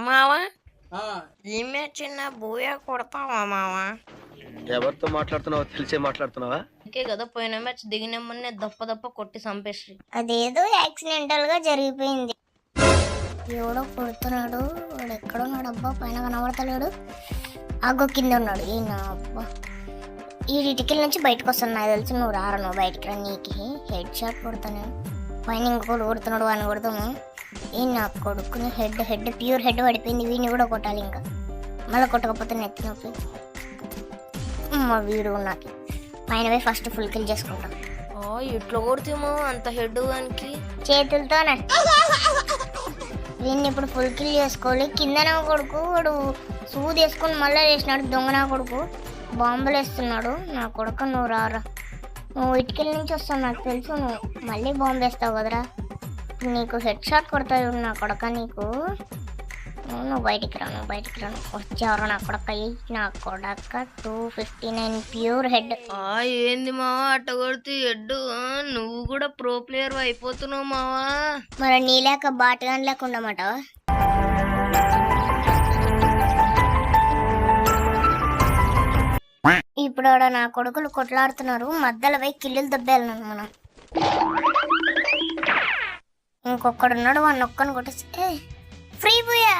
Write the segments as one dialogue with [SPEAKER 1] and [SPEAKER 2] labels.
[SPEAKER 1] మావా ఈ చిన్న బూయా కొడతావా మావా?
[SPEAKER 2] ఎవరితో మాట్లాడుతున్నావో తెలిసే మాట్లాడుతున్నావా?
[SPEAKER 1] ఇంకే కదా పోయిన మ్యాచ్ దిగినమ్మని దప్ప కొట్టి చంపేసి.
[SPEAKER 3] అదేదో యాక్సిడెంటల్ గా జరిగిపోయింది. ఎవడో కొడుతున్నాడు, వాడు ఎక్కడున్నాడు అబ్బా? పైన కనబడతలేడు. ఆగో కింద ఉన్నాడు. ఈయన అబ్బా ఈ ఇటుకల నుంచి బయటకు వస్తున్నా తెలుసు. నువ్వు రారా, నువ్వు బయటకు రా, నీకు హెడ్ షాట్ కొడతాను. పైన ఇంకొకడు కొడుతున్నాడు, వాడిని కొడతాము. ఈ నా కొడుకుని హెడ్ ప్యూర్ హెడ్ పడిపోయింది. వీడిని కూడా కొట్టాలి, ఇంకా మళ్ళీ కొట్టకపోతే నెత్తి నొప్పి. మా వీడు నాకు పైన పోయి ఫస్ట్ ఫుల్ కిల్ చేసుకుంటాం.
[SPEAKER 1] ఇట్లా కొడుతామో అంత హెడ్ వానికి
[SPEAKER 3] చేతులతోనే. వీడిని ఇప్పుడు ఫుల్ కిల్ చేసుకోవాలి. కింద నా కొడుకు వాడు సూది వేసుకొని మళ్ళీ చేసినాడు. దొంగ నా కొడుకు బాంబులు వేస్తున్నాడు. నా కొడుకు నువ్వు రారా, నువ్వు ఇటుకల నుంచి వస్తావు నాకు తెలుసు. నువ్వు మళ్ళీ బాంబు వేస్తావు కదరా, నీకు హెడ్ షాట్ కొడతావు నా కొడక. నీకు నువ్వు బయటికి రా, నువ్వు బయటికి రా. వచ్చేవారు నా కొడక. నా కొడక 259 ప్యూర్ హెడ్.
[SPEAKER 1] ఏంది మావా అట్ట కొడితే హెడ్? నువ్వు కూడా ప్రో ప్లేయర్ అయిపోతున్నావు మావా.
[SPEAKER 3] మరి నీలేక బాటగాన్ లేక ఉండమాటవా? ఇప్పుడు ఆడ నా కొడుకులు కొట్లాడుతున్నారు. మధ్యలో పోయి కిల్లులు దెబ్బేయాలి మనం. ఇంకొక్కడున్నాడు, వాడిని ఒక్కని కొట్టేసి ఫ్రీ బూయా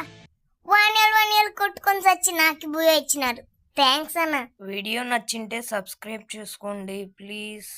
[SPEAKER 3] 1 year కొట్టుకొని వచ్చి నాకు బూయా ఇచ్చినారు. థ్యాంక్స్ అన్న.
[SPEAKER 1] వీడియో నచ్చింటే సబ్స్క్రైబ్ చేసుకోండి ప్లీజ్.